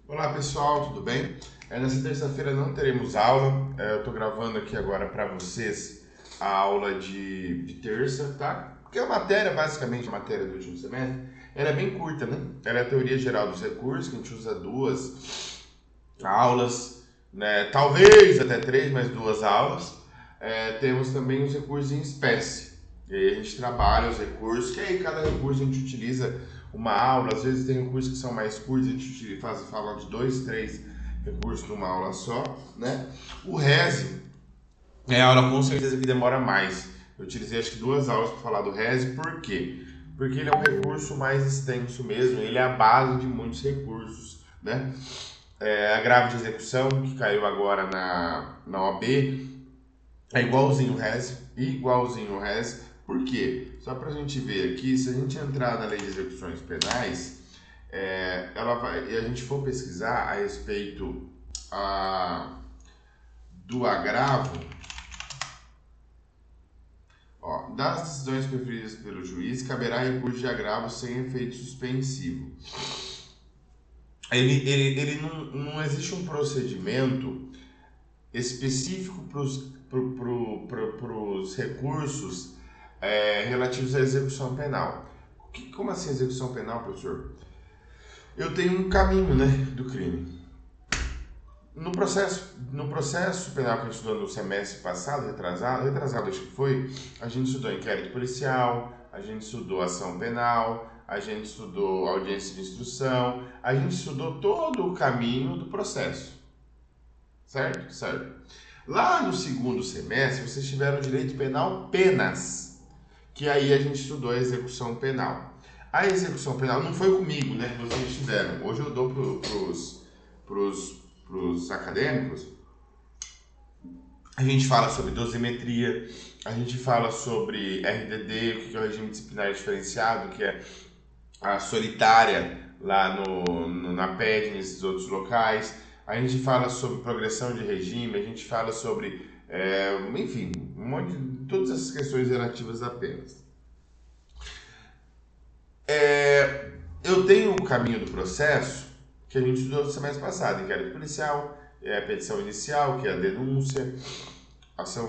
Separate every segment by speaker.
Speaker 1: Olá pessoal, tudo bem? Nessa terça-feira não teremos aula, eu estou gravando aqui agora para vocês a aula de terça, tá? Porque a matéria, basicamente a matéria do último semestre, ela é bem curta, né? Ela é a teoria geral dos recursos, que a gente usa duas aulas, né? Talvez até três, mas duas aulas. Temos também os recursos em espécie, e aí a gente trabalha os recursos, que aí cada recurso a gente utiliza uma aula, às vezes tem recursos que são mais curtos, a gente fala de dois, três recursos numa aula só, né? O RESE é a aula com certeza que demora mais. Eu utilizei acho que duas aulas para falar do RESE, por quê? Porque ele é um recurso mais extenso mesmo, ele é a base de muitos recursos, né? Agravo de execução, que caiu agora na OAB, é igualzinho o RES. Por quê? Só para a gente ver aqui, se a gente entrar na lei de execuções penais, e a gente for pesquisar a respeito do agravo, ó, das decisões preferidas pelo juiz, caberá recurso de agravo sem efeito suspensivo. Ele não existe um procedimento específico para os recursos relativos à execução penal. Como assim execução penal, professor? Eu tenho um caminho, né, do crime. No processo penal que a gente estudou no semestre passado, retrasado acho que foi, a gente estudou inquérito policial, a gente estudou ação penal, a gente estudou audiência de instrução, a gente estudou todo o caminho do processo. Certo? Certo. Lá no segundo semestre, vocês tiveram direito penal penas, que aí a gente estudou a execução penal. A execução penal não foi comigo, né? Vocês tiveram. Hoje eu dou pros acadêmicos. A gente fala sobre dosimetria, a gente fala sobre RDD, o que é o regime disciplinar diferenciado, que é a solitária lá na PED, nesses outros locais. A gente fala sobre progressão de regime, a gente fala sobre, enfim, todas essas questões relativas a penas. Eu tenho o caminho do processo que a gente estudou no semestre passado, inquérito policial, a petição inicial, que é a denúncia, ação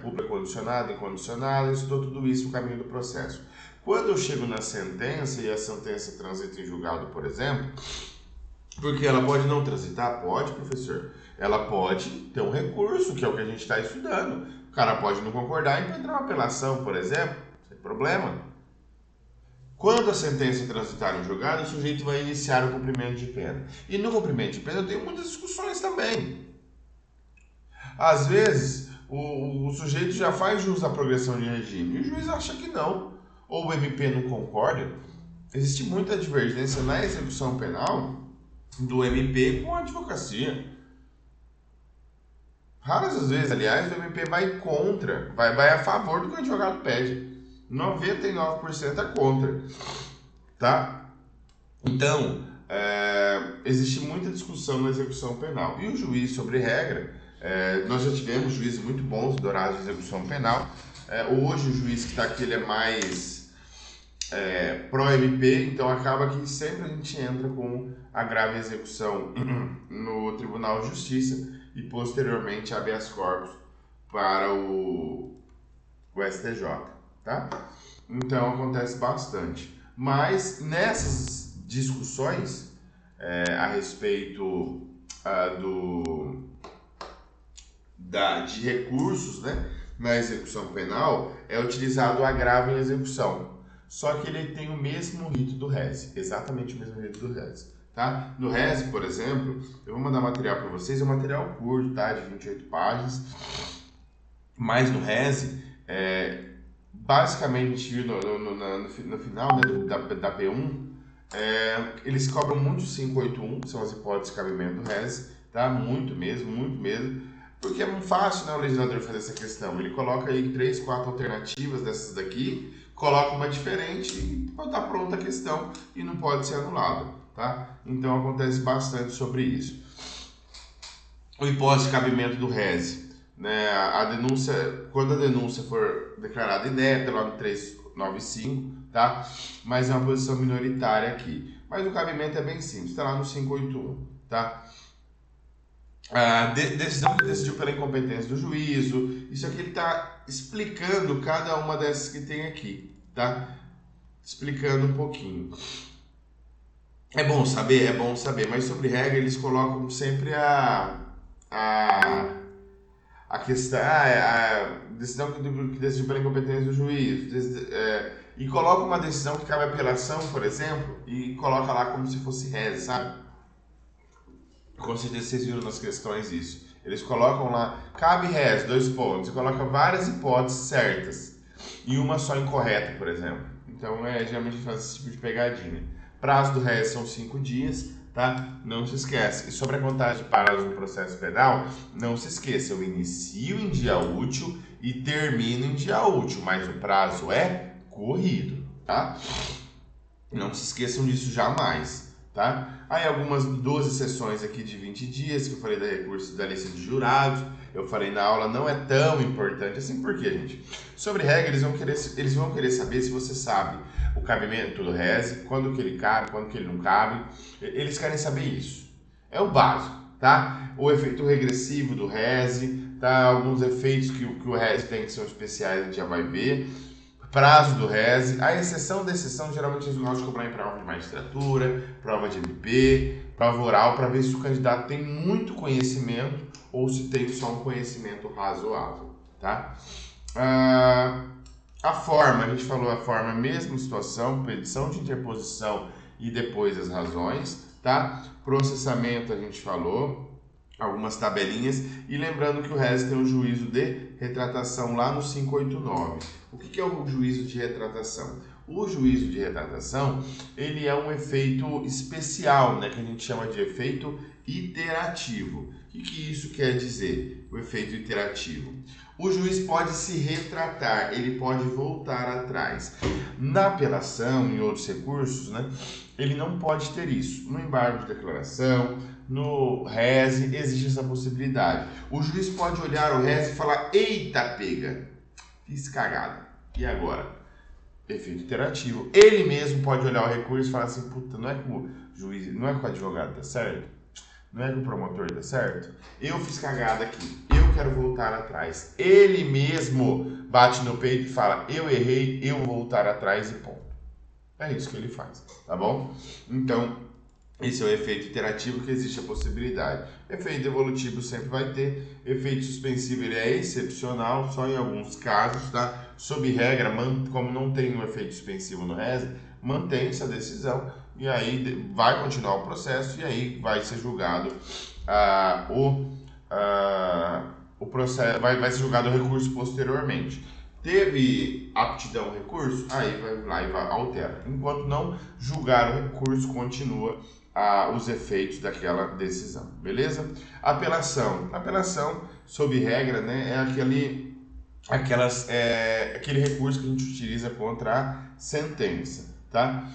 Speaker 1: pública condicionada, incondicionada, estudou tudo isso no caminho do processo. Quando eu chego na sentença e a sentença transita em julgado, por exemplo, porque ela pode não transitar? Pode, professor. Ela pode ter um recurso, que é o que a gente está estudando. O cara pode não concordar e entrar uma apelação, por exemplo, sem problema. Quando a sentença transitar em julgado, o sujeito vai iniciar o cumprimento de pena. E no cumprimento de pena eu tenho muitas discussões também. Às vezes, o sujeito já faz jus à progressão de regime e o juiz acha que não, ou o MP não concorda. Existe muita divergência na execução penal do MP com a advocacia. Raras as vezes, aliás, o MP vai contra, vai a favor do que o advogado pede. 99% é contra, tá? Então, existe muita discussão na execução penal. E o juiz, sobre regra, nós já tivemos juízes muito bons dourados de execução penal. Hoje o juiz que está aqui ele é mais pró-MP, então acaba que sempre a gente entra com agravo e execução no Tribunal de Justiça e posteriormente habeas corpus para o STJ, tá? Então acontece bastante. Mas nessas discussões a respeito de recursos, né, na execução penal, é utilizado o agravo em execução. Só que ele tem o mesmo rito do RESE, exatamente o mesmo rito do RESE. Tá? No RESE, por exemplo, eu vou mandar material para vocês, é um material curto, tá? De 28 páginas. Mas no RESE, basicamente a gente viu no final, né, da P1, eles cobram muito 581, que são as hipóteses de cabimento do RESE, tá? Muito mesmo. Porque é muito fácil, né, o legislador fazer essa questão. Ele coloca aí 3, 4 alternativas dessas daqui, coloca uma diferente e está pronta a questão e não pode ser anulada, tá? Então acontece bastante sobre isso. O hipótese de cabimento do RESE, né? A denúncia, quando a denúncia for declarada inébita, lá no 395, tá? Mas é uma posição minoritária aqui. mas o cabimento é bem simples, está lá no 581, tá? Decisão que decidiu pela incompetência do juízo, isso aqui ele está explicando cada uma dessas que tem aqui, tá? Explicando um pouquinho. É bom saber, mas sobre regra eles colocam sempre a questão, a decisão que decidiu pela incompetência do juiz, e coloca uma decisão que cabe apelação, por exemplo, e coloca lá como se fosse reze, sabe? Com certeza vocês viram nas questões isso. Eles colocam lá, cabe reze, 2 pontos, e coloca várias hipóteses certas, e uma só incorreta, por exemplo. Então, geralmente faz esse tipo de pegadinha. Prazo do reze são 5 dias, tá? Não se esquece. E sobre a contagem de prazo no processo penal, não se esqueça, eu inicio em dia útil e termino em dia útil, mas o prazo é corrido, tá? Não se esqueçam disso jamais, tá? Aí algumas 12 sessões aqui de 20 dias, que eu falei da recurso da lista de jurados, eu falei na aula, não é tão importante assim, por quê, gente? Sobre regra, eles vão querer saber se você sabe o cabimento do reze, quando que ele cabe, quando que ele não cabe, eles querem saber isso. É o básico, tá? O efeito regressivo do reze, tá? Alguns efeitos que o reze tem que são especiais, a gente já vai ver. Prazo do reze, a exceção da exceção, geralmente eles gostam de cobrar em prova de magistratura, prova de MP, prova oral, para ver se o candidato tem muito conhecimento ou se tem só um conhecimento razoável, tá? A forma, a gente falou a forma, mesma situação, petição de interposição e depois as razões, tá? Processamento a gente falou, algumas tabelinhas, e lembrando que o reze tem o juízo de retratação lá no 589. O que é o juízo de retratação? O juízo de retratação, ele é um efeito especial, né, que a gente chama de efeito iterativo. O que isso quer dizer, o efeito iterativo? O juiz pode se retratar, ele pode voltar atrás. Na apelação, em outros recursos, né, ele não pode ter isso. No embargo de declaração, no reze, existe essa possibilidade. O juiz pode olhar o reze e falar, eita pega, fiz cagada, e agora? Efeito iterativo. Ele mesmo pode olhar o recurso e falar assim, puta, não é que o juiz, não é que o advogado tá certo? Não é que o promotor tá certo? Eu fiz cagada aqui, eu quero voltar atrás. Ele mesmo bate no peito e fala, eu errei, eu vou voltar atrás e ponto. É isso que ele faz, tá bom? Então, esse é o efeito iterativo que existe a possibilidade. Efeito evolutivo sempre vai ter. Efeito suspensivo ele é excepcional, só em alguns casos, tá? Sob regra, como não tem um efeito suspensivo no reze, mantém-se a decisão e aí vai continuar o processo e aí vai ser julgado o processo, vai ser julgado o recurso posteriormente. Teve aptidão ao recurso, aí vai lá e altera. Enquanto não julgar o recurso, continua os efeitos daquela decisão, beleza? Apelação, sob regra, né, é aquele recurso que a gente utiliza contra a sentença, tá?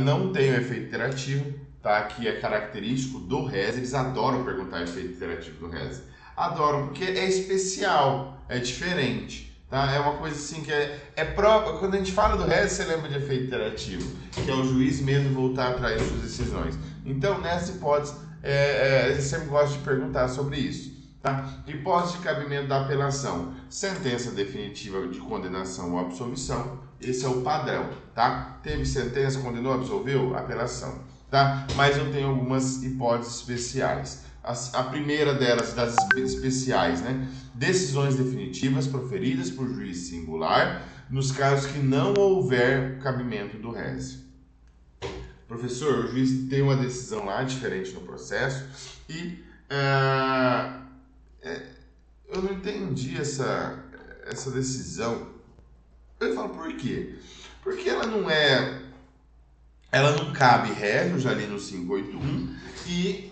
Speaker 1: Não tem o efeito iterativo, tá? Que é característico do reze, eles adoram perguntar o efeito iterativo do reze. Adoram, porque é especial, é diferente. Tá? É uma coisa assim que é própria. Quando a gente fala do reze, você lembra de efeito iterativo, que é o juiz mesmo voltar atrás de suas decisões. Então, nessa hipótese, eu sempre gosto de perguntar sobre isso. Tá? Hipótese de cabimento da apelação: sentença definitiva de condenação ou absolvição. Esse é o padrão. Tá? Teve sentença, condenou, absolveu? Apelação. Tá? Mas eu tenho algumas hipóteses especiais. A primeira delas, das especiais, né? Decisões definitivas proferidas por juiz singular nos casos que não houver cabimento do reze. Professor, o juiz tem uma decisão lá diferente no processo e eu não entendi essa decisão. Eu falo, por quê? Porque ela não cabe reze, eu já li no 581, e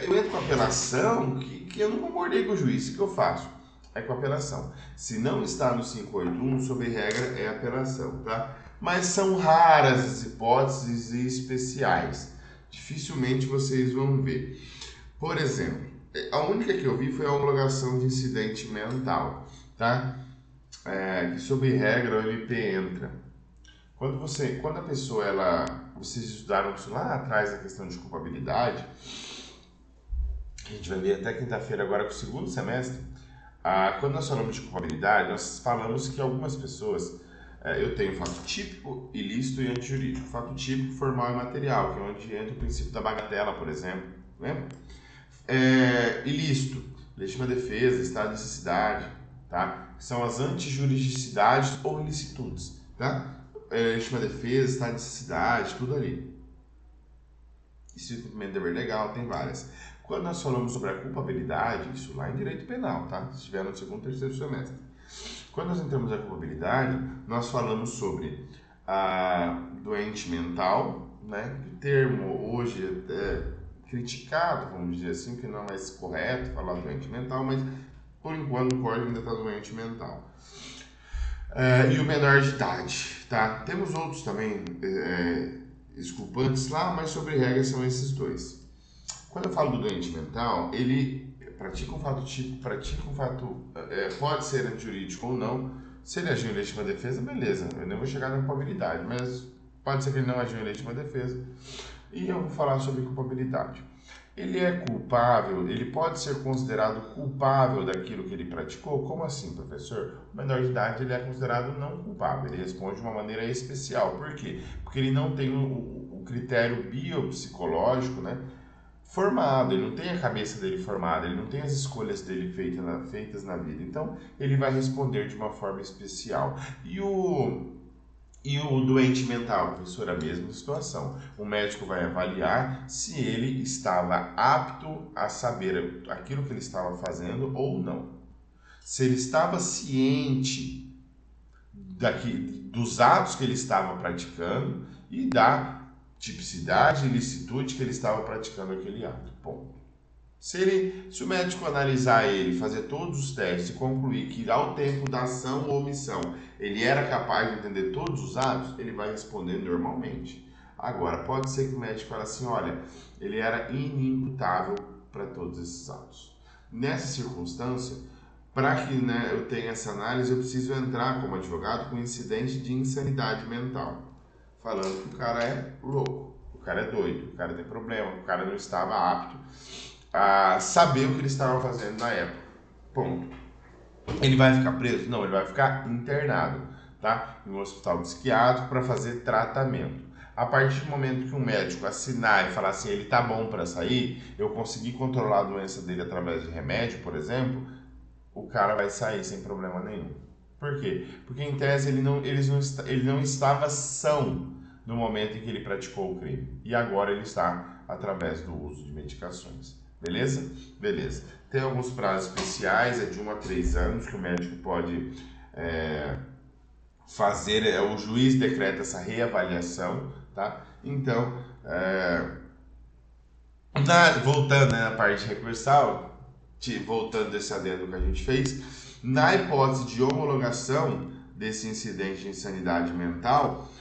Speaker 1: eu entro com apelação que eu não concordei com o juiz. O que eu faço? É com apelação. Se não está no 581, sob regra, é apelação, tá? Mas são raras as hipóteses especiais. Dificilmente vocês vão ver. Por exemplo, a única que eu vi foi a homologação de incidente mental, tá? Que sob regra o MP entra. Quando a pessoa ela vocês estudaram isso lá atrás, a questão de culpabilidade. A gente vai ver até quinta-feira agora com o segundo semestre. Quando nós falamos de culpabilidade, nós falamos que algumas pessoas, eu tenho fato típico, ilícito e antijurídico. Fato típico, formal e material, que é onde entra o princípio da bagatela, por exemplo. Lembra? Ilícito, legítima defesa, estado de necessidade, tá? São as antijuridicidades ou ilicitudes, tá? Legítima defesa, estado de necessidade, tudo ali. Isso é cumprimento de dever legal, tem várias. Quando nós falamos sobre a culpabilidade, isso lá em direito penal, tá? Se estiver no segundo, terceiro semestre. Quando nós entramos na culpabilidade, nós falamos sobre a doente mental, né? O termo hoje é criticado, vamos dizer assim, que não é mais correto falar doente mental, mas por enquanto o código ainda está doente mental. E o menor de idade, tá? Temos outros também exculpantes lá, mas sobre regra são esses dois. Quando eu falo do doente mental, ele pratica um fato típico, pode ser antijurídico ou não. Se ele agiu em legítima defesa, beleza, eu não vou chegar na culpabilidade, mas pode ser que ele não agiu em legítima defesa. E eu vou falar sobre culpabilidade. Ele é culpável, ele pode ser considerado culpável daquilo que ele praticou? Como assim, professor? O menor de idade ele é considerado não culpável, ele responde de uma maneira especial. Por quê? Porque ele não tem o critério biopsicológico, né, formado, ele não tem a cabeça dele formada, ele não tem as escolhas dele feitas na vida. Então, ele vai responder de uma forma especial. E o doente mental, professor, a mesma situação. O médico vai avaliar se ele estava apto a saber aquilo que ele estava fazendo ou não. Se ele estava ciente dos atos que ele estava praticando e da tipicidade e ilicitude que ele estava praticando aquele ato. Ponto. Se o médico analisar ele, fazer todos os testes e concluir que ao tempo da ação ou omissão ele era capaz de entender todos os atos, ele vai responder normalmente. Agora, pode ser que o médico fale assim, olha, ele era inimputável para todos esses atos. Nessa circunstância, para que eu tenha essa análise, eu preciso entrar como advogado com incidente de insanidade mental, falando que o cara é louco, o cara é doido, o cara tem problema, o cara não estava apto a saber o que ele estava fazendo na época. Ponto. Ele vai ficar preso? Não, ele vai ficar internado, tá? Em um hospital psiquiátrico para fazer tratamento. A partir do momento que um médico assinar e falar assim, ele tá bom para sair, eu consegui controlar a doença dele através de remédio, por exemplo, o cara vai sair sem problema nenhum. Por quê? Porque em tese ele não estava são no momento em que ele praticou o crime. E agora ele está através do uso de medicações. Beleza? Beleza. Tem alguns prazos especiais, é de 1 a 3 anos que o médico pode fazer, o juiz decreta essa reavaliação, tá? Então, voltando na parte recursal, voltando desse adendo que a gente fez, na hipótese de homologação desse incidente de insanidade mental,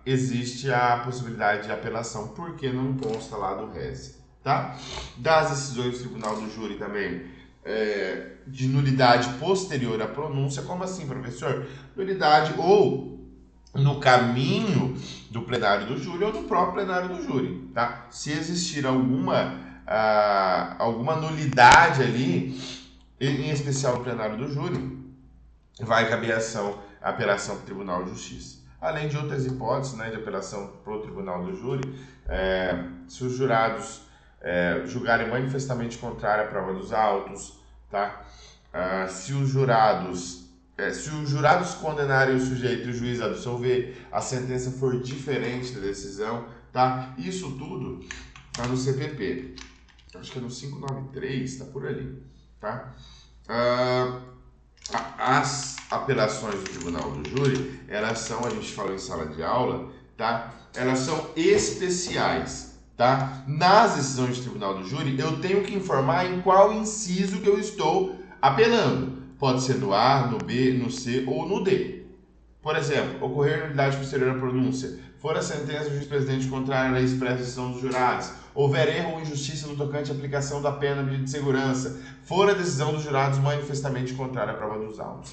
Speaker 1: existe a possibilidade de apelação, porque não consta lá do RES. Tá? Das decisões do Tribunal do Júri também, de nulidade posterior à pronúncia. Como assim, professor? Nulidade ou no caminho do plenário do júri ou do próprio plenário do júri. Tá? Se existir alguma nulidade ali, em especial no plenário do júri, vai caber a apelação para o Tribunal de Justiça. Além de outras hipóteses, né, de apelação para o Tribunal do Júri, se os jurados julgarem manifestamente contrária à prova dos autos, tá? Se os jurados condenarem o sujeito e o juiz absolver, a sentença for diferente da decisão, tá? Isso tudo tá no CPP. Acho que é no 593, tá por ali, tá? As apelações do Tribunal do Júri, elas são, a gente falou em sala de aula, tá? Elas são especiais. Tá? Nas decisões de Tribunal do Júri, eu tenho que informar em qual inciso que eu estou apelando. Pode ser no A, no B, no C ou no D. Por exemplo, ocorrer nulidade posterior à pronúncia. For a sentença do juiz-presidente contrária à lei expressa decisão dos jurados, houver erro ou injustiça no tocante à aplicação da pena de segurança, for a decisão dos jurados manifestamente contrária à prova dos autos.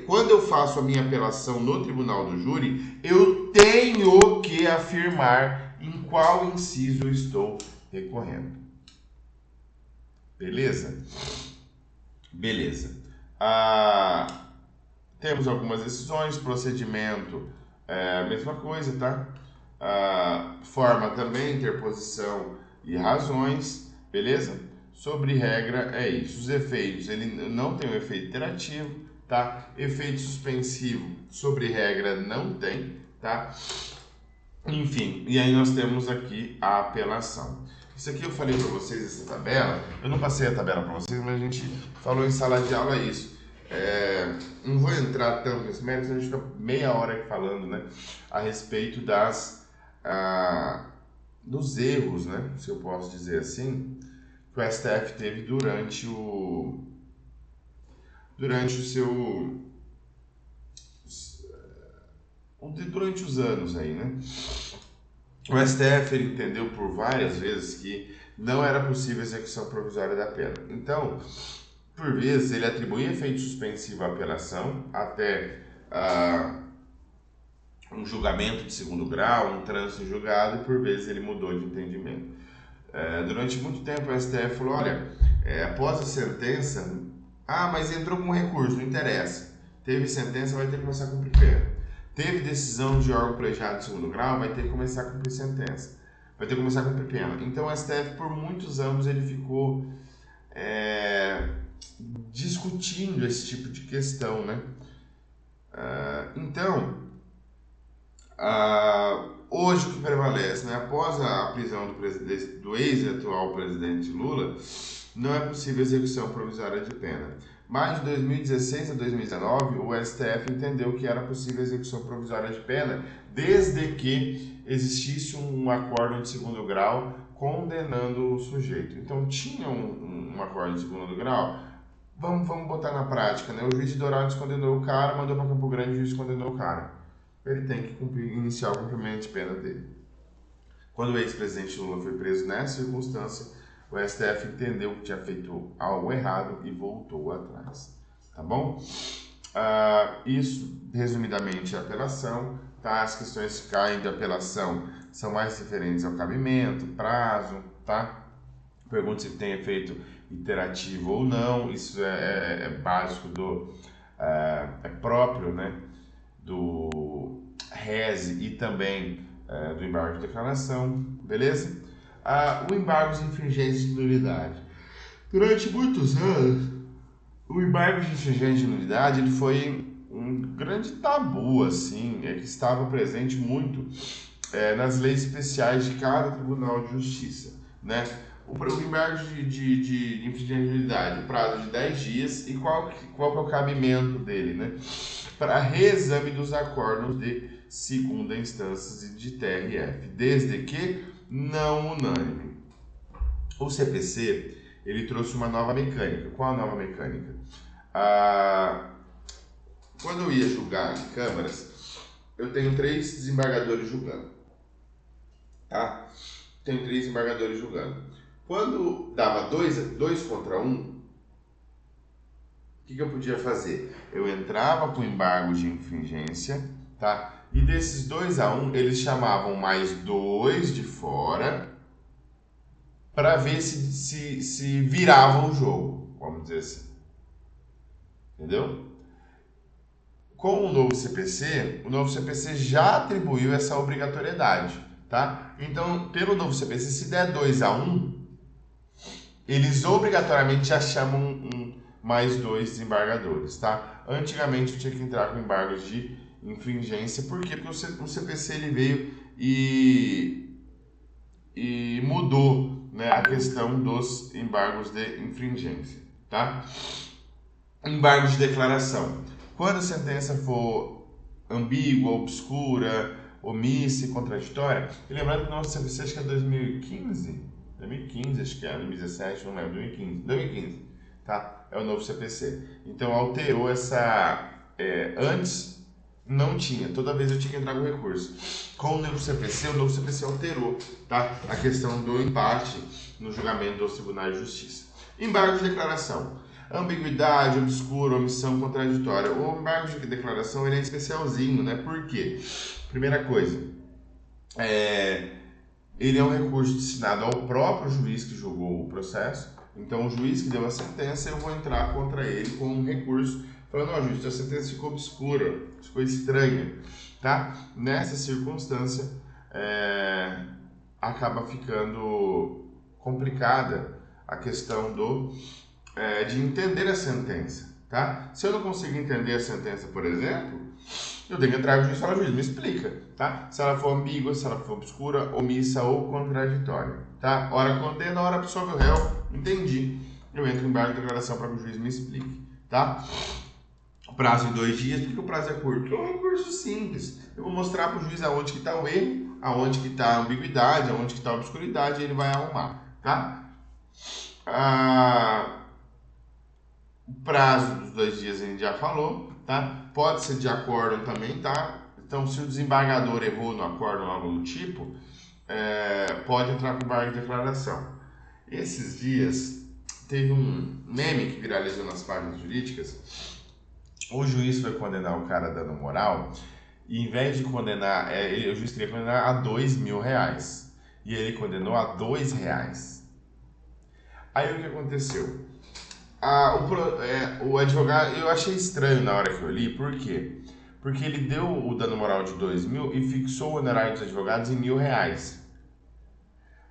Speaker 1: Quando eu faço a minha apelação no tribunal do júri, eu tenho que afirmar em qual inciso eu estou recorrendo. Beleza? Beleza. Temos algumas decisões, procedimento, mesma coisa, tá? Forma também, interposição e razões, beleza? Sobre regra é isso. Os efeitos, ele não tem um efeito iterativo, tá? Efeito suspensivo sobre regra não tem, tá? Enfim, e aí nós temos aqui a apelação. Isso aqui eu falei para vocês, essa tabela, eu não passei a tabela para vocês, mas a gente falou em sala de aula isso. Não vou entrar tanto nesse mérito, a gente fica meia hora aqui falando, né, a respeito dos erros, né, se eu posso dizer assim, que o STF teve durante os anos aí, né? O STF ele entendeu por várias vezes que não era possível execução provisória da pena. Então, por vezes, ele atribuía efeito suspensivo à apelação até um julgamento de segundo grau, um trânsito em julgado, e por vezes ele mudou de entendimento. Durante muito tempo o STF falou, olha, após a sentença, mas entrou com recurso, não interessa. Teve sentença, vai ter que começar a cumprir pena. Teve decisão de órgão colegiado de segundo grau, vai ter que começar a cumprir sentença. Vai ter que começar a cumprir pena. Então o STF, por muitos anos, ele ficou discutindo esse tipo de questão, né? Hoje o que prevalece, né? Após a prisão do ex-atual presidente Lula, não é possível execução provisória de pena. Mas de 2016 a 2019, o STF entendeu que era possível execução provisória de pena, desde que existisse um acórdão de segundo grau condenando o sujeito. Então tinha um acórdão de segundo grau, vamos botar na prática, né? O juiz de Dourados condenou o cara, mandou para Campo Grande, o juiz condenou o cara. Ele tem que iniciar o cumprimento de pena dele. Quando o ex-presidente Lula foi preso nessa circunstância, o STF entendeu que tinha feito algo errado e voltou atrás. Tá bom? Isso, resumidamente, é a apelação. Tá? As questões que caem de apelação são mais referentes ao cabimento, prazo, tá? Pergunta se tem efeito iterativo ou não. Isso é básico é próprio, né, do RESE e também do embargo de declaração, beleza? O embargo de infringência de nulidade. Durante muitos anos, o embargo de infringência de nulidade ele foi um grande tabu, assim, que estava presente muito nas leis especiais de cada tribunal de justiça, né? O embargo de infringência de nulidade, o prazo de 10 dias, e qual que é o cabimento dele, né? Para reexame dos acórdãos de segunda instância e de TRF, desde que não unânime. O CPC, ele trouxe uma nova mecânica. Qual a nova mecânica? Quando eu ia julgar em câmaras, eu tenho 3 desembargadores julgando. Tá? Tenho 3 desembargadores julgando. Quando dava 2 contra 1, o que eu podia fazer? Eu entrava com embargo de infringência, tá? E desses 2-1, eles chamavam mais 2 de fora para ver se virava o jogo, vamos dizer assim. Entendeu? Com o novo CPC já atribuiu essa obrigatoriedade, tá? Então, pelo novo CPC, se der 2-1, eles obrigatoriamente já chamam mais 2 desembargadores, tá? Antigamente eu tinha que entrar com embargos de infringência, por quê? Porque o CPC ele veio e mudou, né, a questão dos embargos de infringência, tá? Embargos de declaração. Quando a sentença for ambígua, obscura, omissa e contraditória, e lembrando que o nosso CPC acho que é 2015, acho que é 2017, não lembro, 2015, tá? É o novo CPC. Então alterou essa, antes, não tinha. Toda vez eu tinha que entrar com recurso. Com o novo CPC alterou, tá? A questão do empate no julgamento dos tribunais de justiça. Embargo de declaração. Ambiguidade, obscuro, omissão, contraditória. O embargo de declaração ele é especialzinho, né? Por quê? Primeira coisa, ele é um recurso destinado ao próprio juiz que julgou o processo. Então, o juiz que deu a sentença, eu vou entrar contra ele com um recurso falando, ó, juiz, a sentença ficou obscura, ficou estranha, tá? Nessa circunstância, acaba ficando complicada a questão de entender a sentença, tá? Se eu não consigo entender a sentença, por exemplo, eu tenho que entrar no juiz e falar, juiz, me explica, tá? Se ela for ambígua, se ela for obscura, omissa ou contraditória, tá? Hora condena, hora absolve o réu, entendi. Eu entro em embargo de declaração para que o juiz me explique, tá? Prazo em 2 dias, por que o prazo é curto? É um recurso simples. Eu vou mostrar para o juiz aonde que está o erro, aonde que está a ambiguidade, aonde que está a obscuridade, e ele vai arrumar, tá? O prazo dos 2 dias a gente já falou, tá? Pode ser de acórdão também, tá? Então, se o desembargador errou no acórdão ou algo do tipo, pode entrar com embargo de declaração. Esses dias, teve um meme que viralizou nas páginas jurídicas. O juiz foi condenar o cara dando moral, e em vez de condenar, o juiz queria condenar a R$2.000, e ele condenou a R$2. Aí o que aconteceu? O advogado, eu achei estranho na hora que eu li, por quê? Porque ele deu o dano moral de 2.000 e fixou o honorário dos advogados em R$1.000.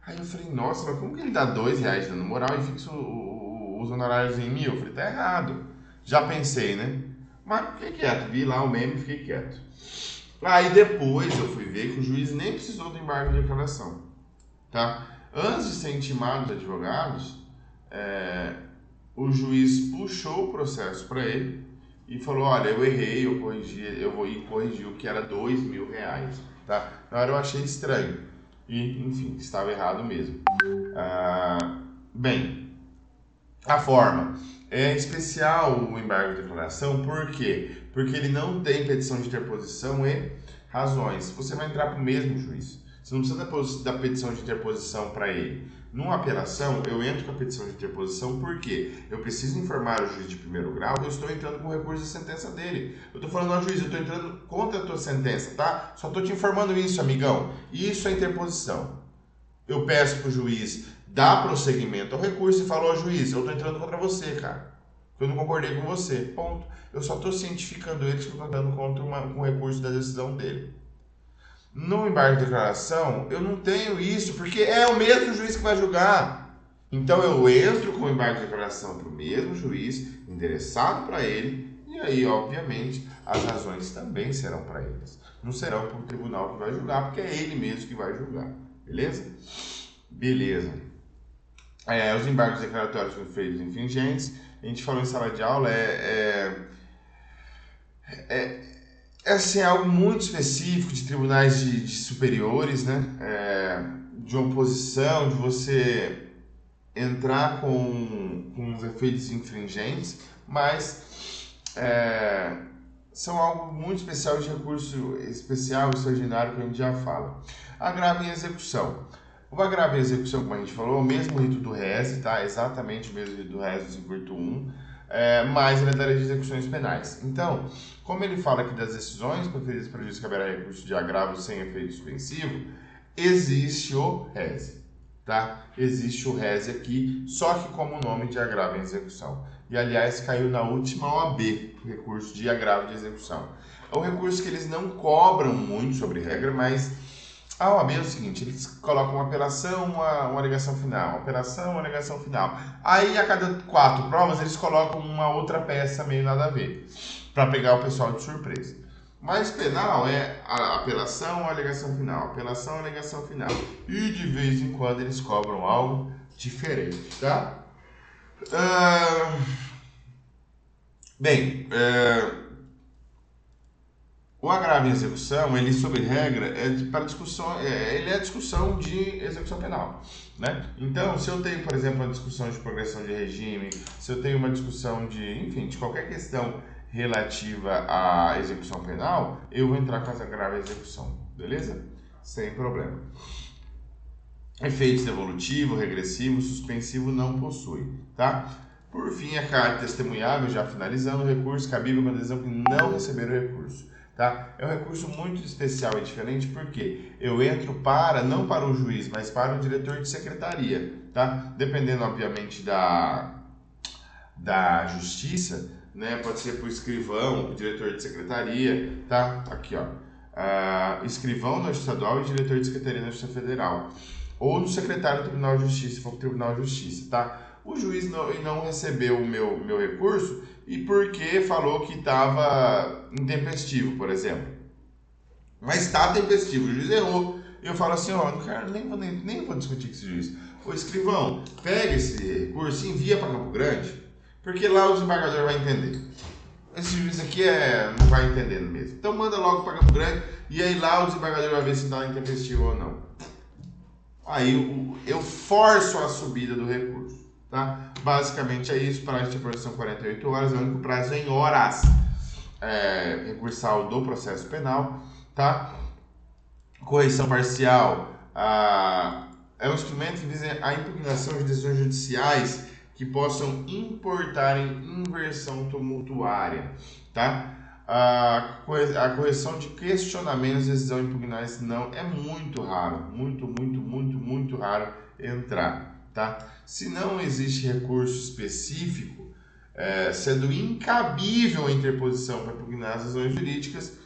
Speaker 1: Aí eu falei, nossa, mas como que ele dá R$2 de dano moral e fixa os honorários em 1.000? Eu falei, tá errado. Já pensei, né? Mas fiquei quieto, vi lá o meme e fiquei quieto. Aí depois eu fui ver que o juiz nem precisou do embargo de declaração, tá? Antes de ser intimado os advogados, o juiz puxou o processo para ele e falou, olha, eu errei, eu vou ir corrigir o que era R$2.000, tá? Na hora eu achei estranho e, enfim, estava errado mesmo. Bem, a forma é especial o embargo de declaração, por quê? Porque ele não tem petição de interposição e razões. Você vai entrar para o mesmo juiz. Você não precisa da petição de interposição para ele. Numa apelação, eu entro com a petição de interposição porque eu preciso informar o juiz de primeiro grau que eu estou entrando com recurso de sentença dele. Eu estou falando, ó, juiz, eu estou entrando contra a tua sentença, tá? Só estou te informando isso, amigão. Isso é interposição. Eu peço para o juiz dar prosseguimento ao recurso e falo, ó, juiz, eu estou entrando contra você, cara. Eu não concordei com você. Ponto. Eu só estou cientificando ele que eu estou entrando contra um recurso da decisão dele. No embargo de declaração, eu não tenho isso, porque é o mesmo juiz que vai julgar. Então eu entro com o embargo de declaração para o mesmo juiz, endereçado para ele, e aí, obviamente, as razões também serão para eles. Não serão para o tribunal que vai julgar, porque é ele mesmo que vai julgar. Beleza? Beleza. Os embargos declaratórios com efeitos infringentes, a gente falou em sala de aula, assim, algo muito específico de tribunais de superiores, né? De uma posição, de você entrar com os efeitos infringentes, mas são algo muito especial, de recurso especial, extraordinário, que a gente já fala. Agravo em execução. O agravo em execução, como a gente falou, é o mesmo rito do RES, tá? Exatamente o mesmo rito do RES do 581, mas ele é da lei de execuções penais. Então, como ele fala que das decisões proferidas para juiz caberá recurso de agravo sem efeito suspensivo, existe o RES, tá? Existe o RES aqui, só que como nome de agravo em execução. E, aliás, caiu na última OAB, o recurso de agravo de execução. É um recurso que eles não cobram muito sobre regra, mas a OAB é o seguinte, eles colocam uma apelação, uma alegação final, apelação, uma alegação final. Aí, a cada 4 provas, eles colocam uma outra peça meio nada a ver, para pegar o pessoal de surpresa. Mas penal é a apelação, a alegação final, apelação, a alegação final. E, de vez em quando, eles cobram algo diferente, tá? O agravo em execução, ele, sob regra, para discussão, ele é discussão de execução penal, né? Então, se eu tenho, por exemplo, uma discussão de progressão de regime, se eu tenho uma discussão de, enfim, de qualquer questão relativa à execução penal, eu vou entrar com essa grave execução, beleza? Sem problema. Efeitos devolutivo, regressivo, suspensivo não possui, tá? Por fim, a carta testemunhável, já finalizando, o recurso cabível com a decisão que não receber o recurso, tá? É um recurso muito especial e diferente porque eu entro não para o juiz, mas para o diretor de secretaria, tá? Dependendo, obviamente, da justiça, né? Pode ser para o escrivão, para o diretor de secretaria, tá? Aqui, ó. Escrivão na Justiça Estadual e diretor de secretaria na Justiça Federal. Ou no secretário do Tribunal de Justiça, se for para o Tribunal de Justiça, tá? O juiz não recebeu o meu recurso e porque falou que estava intempestivo, por exemplo. Mas está tempestivo, o juiz errou. Eu falo assim, ó, não quero, nem vou discutir com esse juiz. Ô escrivão, pega esse recurso e envia para Campo Grande, porque lá o desembargador vai entender. Esse juiz aqui não vai entendendo mesmo. Então manda logo para Campo Grande e aí lá o desembargador vai ver se está intempestivo ou não. Aí eu forço a subida do recurso, tá? Basicamente é isso, prazo de apuração 48 horas, é o único prazo em horas recursal do processo penal, tá? Correição parcial é um instrumento que visa a impugnação de decisões judiciais que possam importar em inversão tumultuária, tá? A correção de questionamentos de decisão impugnáveis não é muito raro, muito raro entrar, tá? Se não existe recurso específico, sendo incabível a interposição para impugnar as decisões jurídicas,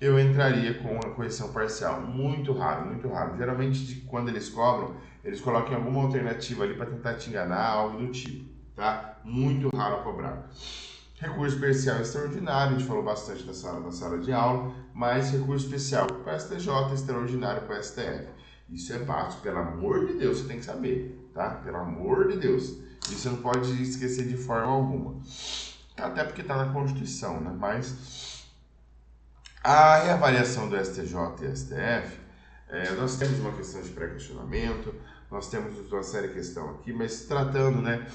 Speaker 1: eu entraria com a correção parcial. Muito raro. Geralmente, quando eles cobram, eles colocam alguma alternativa ali para tentar te enganar, algo do tipo, tá? Muito raro cobrar. Recurso especial extraordinário, a gente falou bastante na sala de aula, mas recurso especial para o STJ, extraordinário para o STF. Isso é básico, pelo amor de Deus, você tem que saber, tá? Pelo amor de Deus. Isso você não pode esquecer de forma alguma. Até porque está na Constituição, né? Mas a reavaliação do STJ e STF, nós temos uma questão de pré-questionamento, nós temos uma séria questão aqui, mas tratando, né,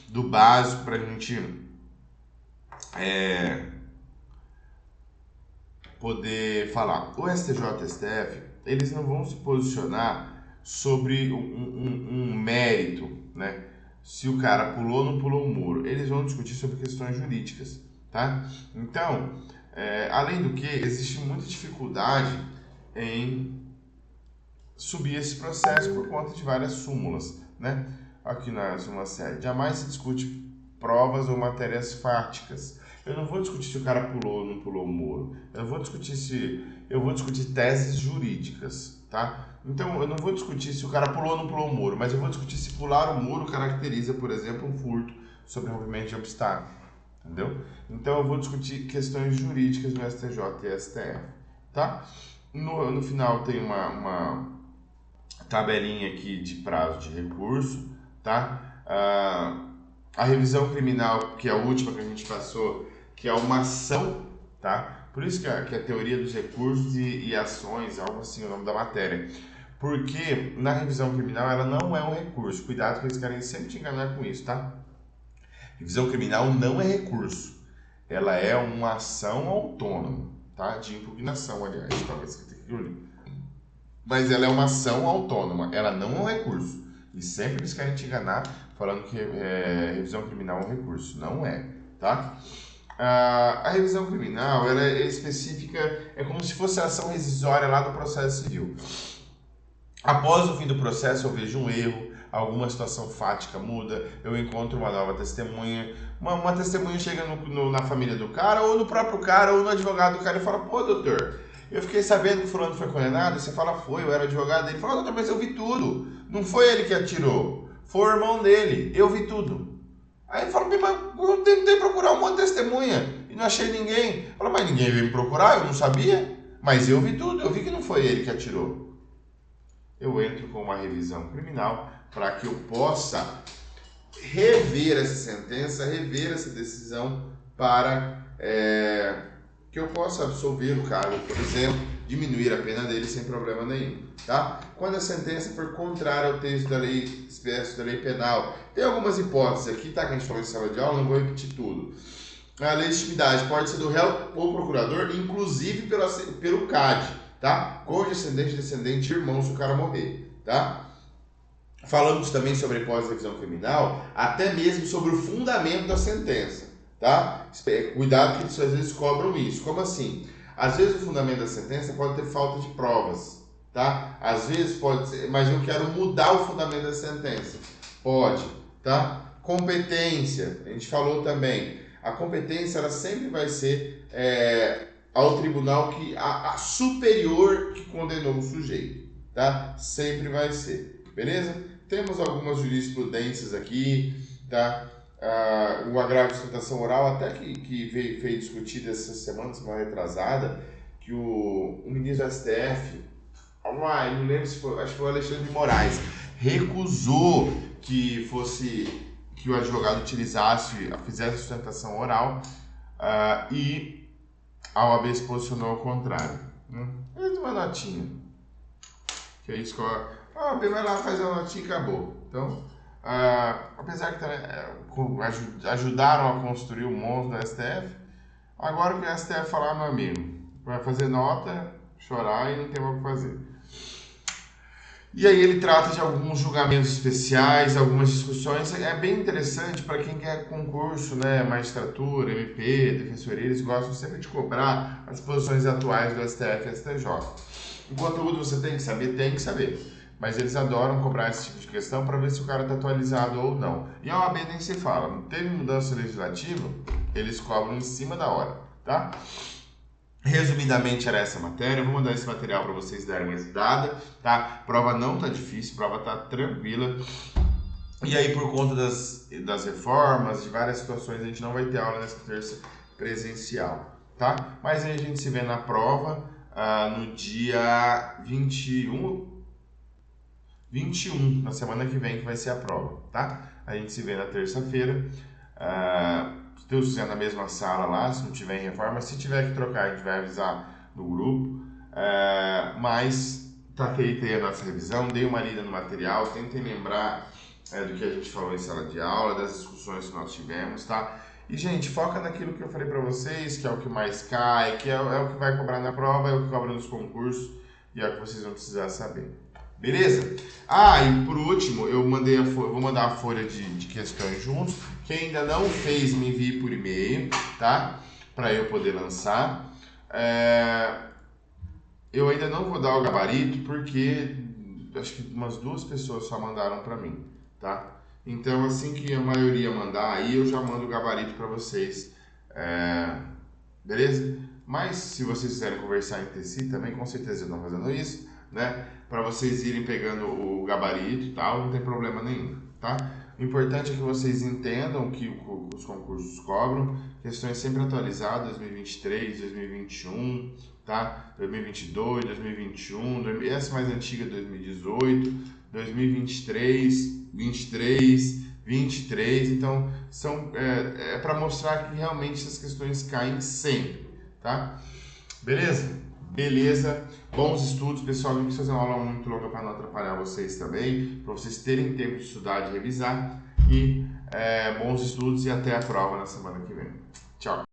Speaker 1: do básico para a gente poder falar. O STJ e o STF, eles não vão se posicionar sobre um mérito, né? Se o cara pulou ou não pulou o muro. Eles vão discutir sobre questões jurídicas, tá? Então, além do que, existe muita dificuldade em subir esse processo por conta de várias súmulas, né? Aqui na súmula 7. Jamais se discute provas ou matérias fáticas. Eu não vou discutir se o cara pulou ou não pulou o muro. Eu vou discutir teses jurídicas, tá? Então, eu não vou discutir se o cara pulou ou não pulou o muro, mas eu vou discutir se pular o muro caracteriza, por exemplo, um furto sobre rompimento de obstáculo, entendeu? Então, eu vou discutir questões jurídicas no STJ e STF, tá? No final tem uma tabelinha aqui de prazo de recurso, tá? A revisão criminal, que é a última que a gente passou, que é uma ação, tá? Por isso que a teoria dos recursos e ações, algo assim, o nome da matéria. Porque na revisão criminal ela não é um recurso. Cuidado que eles querem sempre te enganar com isso, tá? Revisão criminal não é recurso. Ela é uma ação autônoma, tá? De impugnação, aliás. Talvez mas ela é uma ação autônoma. Ela não é um recurso. E sempre eles querem te enganar falando que revisão criminal é um recurso. Não é, tá? A revisão criminal ela é específica, é como se fosse a ação rescisória lá do processo civil. Após o fim do processo eu vejo um erro, alguma situação fática muda, eu encontro uma nova testemunha, uma testemunha chega na família do cara, ou no próprio cara, ou no advogado do cara e fala, pô doutor, eu fiquei sabendo que o fulano foi condenado, você fala, foi, eu era advogado dele, fala, doutor, mas eu vi tudo, não foi ele que atirou, foi o irmão dele, eu vi tudo. Aí ele fala, mas eu tentei procurar um monte de testemunha e não achei ninguém. Fala, mas ninguém veio me procurar, eu não sabia. Mas eu vi tudo, eu vi que não foi ele que atirou. Eu entro com uma revisão criminal para que eu possa rever essa sentença, rever essa decisão para que eu possa absolver o cara, por exemplo, diminuir a pena dele sem problema nenhum, tá? Quando a sentença for contrária ao texto da lei expresso da lei penal, tem algumas hipóteses aqui, tá? Que a gente falou em sala de aula, não vou repetir tudo. A legitimidade pode ser do réu ou procurador, inclusive pelo CAD, tá? Cônjuge, ascendente, descendente, irmão, se o cara morrer, tá? Falamos também sobre a hipótese da revisão criminal, até mesmo sobre o fundamento da sentença, tá? Cuidado que eles às vezes cobram isso. Como assim? Às vezes o fundamento da sentença pode ter falta de provas, tá? Às vezes pode ser, mas eu quero mudar o fundamento da sentença. Pode, tá? Competência, a gente falou também. A competência ela sempre vai ser ao tribunal que a superior que condenou o sujeito, tá? Sempre vai ser, beleza? Temos algumas jurisprudências aqui, tá? O agravo de sustentação oral, até que veio discutido essa semana retrasada, que o ministro do STF, não lembro se foi, acho que foi o Alexandre de Moraes, recusou que o advogado fizesse a sustentação oral e a OAB se posicionou ao contrário. Fez uma notinha. Que é isso que a OAB vai lá, faz a notinha e acabou. Então, apesar que ajudaram a construir o monstro do STF, agora o que o STF falar, meu amigo, vai fazer nota, chorar e não tem mais o que fazer. E aí ele trata de alguns julgamentos especiais, algumas discussões. É bem interessante para quem quer concurso, né, magistratura, MP, defensoria, eles gostam sempre de cobrar as posições atuais do STF e STJ. O conteúdo você tem que saber. Mas eles adoram cobrar esse tipo de questão para ver se o cara está atualizado ou não. E a OAB nem se fala. Não teve mudança legislativa, eles cobram em cima da hora, tá? Resumidamente era essa matéria, eu vou mandar esse material para vocês darem uma estudada, tá? Prova não tá difícil, prova tá tranquila. E aí por conta das reformas, de várias situações, a gente não vai ter aula nessa terça presencial, tá? Mas aí a gente se vê na prova no dia 21, na semana que vem que vai ser a prova, tá? A gente se vê na terça-feira. Se Deus quiser, na mesma sala lá, se não tiver em reforma. Se tiver que trocar, a gente vai avisar no grupo. Mas tá feita aí a nossa revisão. Dei uma lida no material. Tentem lembrar do que a gente falou em sala de aula, das discussões que nós tivemos, tá? E, gente, foca naquilo que eu falei pra vocês, que é o que mais cai, que é o que vai cobrar na prova, é o que cobra nos concursos e é o que vocês vão precisar saber. Beleza? E por último, eu vou mandar a folha de questões juntos. Quem ainda não fez, me envie por e-mail, tá? Para eu poder lançar. Eu ainda não vou dar o gabarito porque acho que umas 2 pessoas só mandaram para mim, tá? Então, assim que a maioria mandar, aí eu já mando o gabarito para vocês. Beleza? Mas se vocês quiserem conversar entre si também, com certeza eu estou fazendo isso, né? Para vocês irem pegando o gabarito e tal, não tem problema nenhum, tá? O importante é que vocês entendam que os concursos cobram, questões sempre atualizadas, 2023, 2021, tá? 2022, 2021, essa mais antiga, 2018, 2023, 23, 23, então para mostrar que realmente essas questões caem sempre, tá? Beleza? Beleza, bons estudos, pessoal. Não quis fazer uma aula muito longa para não atrapalhar vocês também, para vocês terem tempo de estudar, de revisar. E bons estudos e até a prova na semana que vem. Tchau.